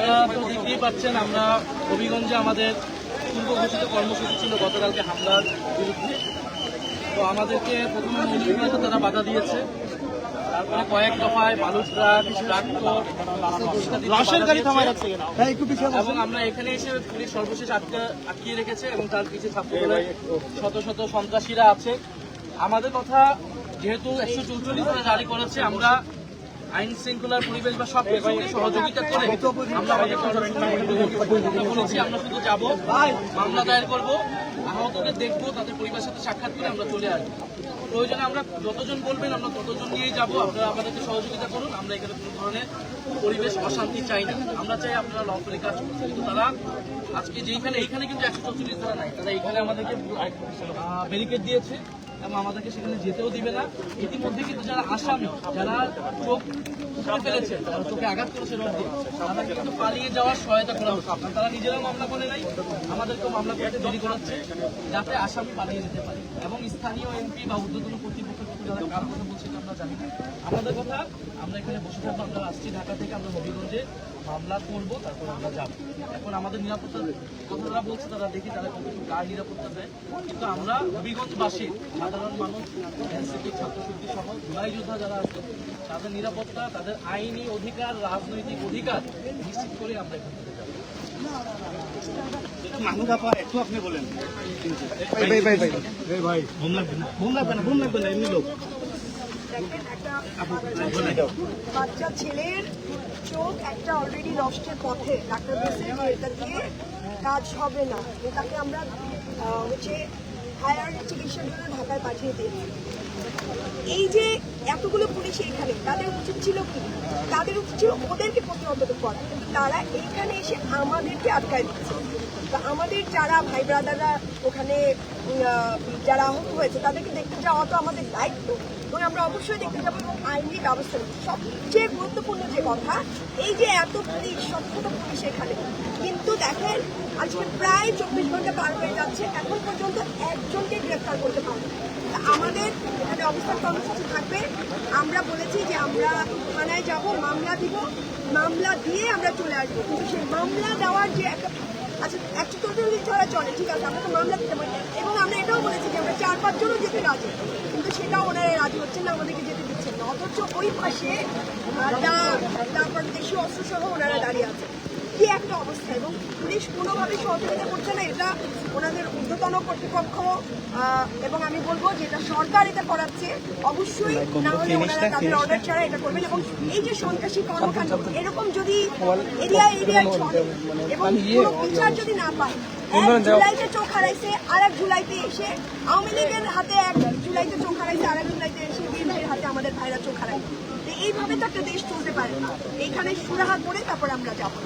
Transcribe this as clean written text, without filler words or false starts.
আপনারা তো দেখতেই পাচ্ছেন, আমরা হবিগঞ্জে আমাদের পূর্ব ঘোষিত কর্মসূচি ছিল গতকালকে হামলার বিরুদ্ধে। তো আমাদেরকে প্রথমে মৌলিকভাবে তারা বাধা দিয়েছে, তারপরে কয়েক দফায় বালু ট্রাক, ট্রাক্টর, এবং আমরা এখানে এসে পুলিশ সর্বশেষ আটকিয়ে রেখেছে এবং তার পিছিয়ে ছাত্রদলের শত শত সন্ত্রাসীরা আছে। আমাদের কথা যেহেতু 144 ধারা জারি করেছে, আমরা আইন শৃঙ্খলার পরিবেশ বা সব কিছু সহযোগিতা করে আমরা আমাদের বলেছি আমরা শুধু যাবো, মামলা দায়ের করবো, আহতদের দেখবো, তাদের পরিবারের সাথে সাক্ষাৎ করে আমরা চলে আসবো। প্রয়োজনে আমরা যতজন বলবেন আমরা ততজন নিয়েই যাবো। আপনারা আমাদেরকে সহযোগিতা করুন। আমরা এখানে কোনো ধরনের পরিবেশ অশান্তি চাই না। আমরা চাই আপনারা লকডাউনে কাজ করছেন, কিন্তু তারা আজকে যেখানে এইখানে কিন্তু 144 ধারা নাই, তারা এইখানে আমাদেরকে ব্যারিকেড দিয়েছে এবং আমাদেরকে সেখানে যেতেও দিবে না। ইতিমধ্যে কিন্তু যারা আসামি, যারা চোখ ফেলেছে, তারা চোখে আঘাত করেছে রড দিয়ে, তাদেরকে কিন্তু পালিয়ে যাওয়ার সহায়তা করা হচ্ছে। তারা নিজেরাও মামলা করে নাই, আমাদেরকেও মামলা করতে দেরি করাচ্ছে যাতে আসামি পালিয়ে যেতে পারে। এবং স্থানীয় এমপি বা ঊর্ধ্বতন কর্তৃপক্ষের পক্ষ যারা কার কথা বলছে আমরা জানি না। আমাদের কথা, আমরা এখানে বসে থাকবো। আমরা আসছি ঢাকা থেকে, আমরা হবিগঞ্জে মামলা করবো, তারপর আমরা যাবো। এখন আমাদের নিরাপত্তার কথা যারা বলছে তারা দেখি তারা কতটুকু কার নিরাপত্তা দেয়, কিন্তু আমরা হবিগঞ্জবাসী সাধারণ মানুষ, এনসিপি, ছাত্রশক্তি সহ জুলাই যোদ্ধা যারা আছে তাদের নিরাপত্তা, তাদের আইনি অধিকার, রাজনৈতিক অধিকার নিশ্চিত করে আমরা এখান থেকে যাবো। মাহমুদ আপা একটু আপনি বলেন। এমনি লোক বাচ্চা ছেলের চোখ একটা অলরেডি নষ্টের পথে, ডাক্তার বলছে যে এটা দিয়ে কাজ হবে না, এটাকে আমরা হচ্ছে হায়ার চিকিৎসার জন্য ঢাকায় পাঠিয়ে দিয়েছি। এই যে এতগুলো পুলিশ এইখানে, তাদের উচিত ছিল কি? তাদের উচিত ছিল ওদেরকে প্রতিহত করা, কিন্তু তারা এইখানে এসে আমাদেরকে আটকায় দিচ্ছে। আমাদের যারা ভাই ব্রাদাররা ওখানে যারা আহত হয়েছে তাদেরকে দেখতে যাওয়া তো আমাদের দায়িত্ব, এবং আমরা অবশ্যই দেখতে যাবো এবং আইনি ব্যবস্থা নেব। সবচেয়ে গুরুত্বপূর্ণ যে কথা, এই যে এত পুলিশ, শত পুলিশ এখানে, কিন্তু দেখেন আজকে প্রায় 24 ঘন্টা পার হয়ে যাচ্ছে, এখন পর্যন্ত একজনকে গ্রেফতার করতে পারবে। আমাদের এখানে অবস্থান কর্মসূচি থাকবে। আমরা বলেছি যে আমরা থানায় যাব, মামলা দিব, মামলা দিয়ে আমরা চলে আসবো। কিন্তু সেই মামলা দেওয়ার যে একটা, আচ্ছা 144 ধারা চলে, ঠিক আছে, আমরা তো মামলা দিতে পারি, এবং আমরা এটাও বলেছি যে আমরা 4-5 জনও যেতে রাজি, কিন্তু সেটাও ওনারা রাজি হচ্ছেন না, আমাদেরকে যেতে দিচ্ছেন না। অথচ ওই পাশে তারপর দেশীয় অস্ত্র সহ ওনারা দাঁড়িয়ে আছে। কি একটা অবস্থা! এবং পুলিশ কোনোভাবে সহযোগিতা করছে না, এটা ওনাদের ঊর্ধ্বতন কর্তৃপক্ষ, এবং আমি বলবো যে এটা সরকার এটা করাচ্ছে, অবশ্যই না হলে ওনারা তাদের অর্ডার ছাড়া এটা করবেন। এবং এই যে সন্ত্রাসী কর্মকাণ্ড এরকম যদি এরিয়ায় চলে এবং কোনো বিচার যদি না পায়, 1 জুলাইতে চোখ হারাইছে, আর 1 জুলাইতে এসে আওয়ামী লীগের হাতে 1 জুলাইতে চোখ হারাইছে, আর 1 জুলাইতে এসে বিএনপির হাতে আমাদের ভাইরা চোখ হারাইছে। এইভাবে তো একটা দেশ চলতে পারে না। এইখানে সুরাহা করে তারপরে আমরা যাবো।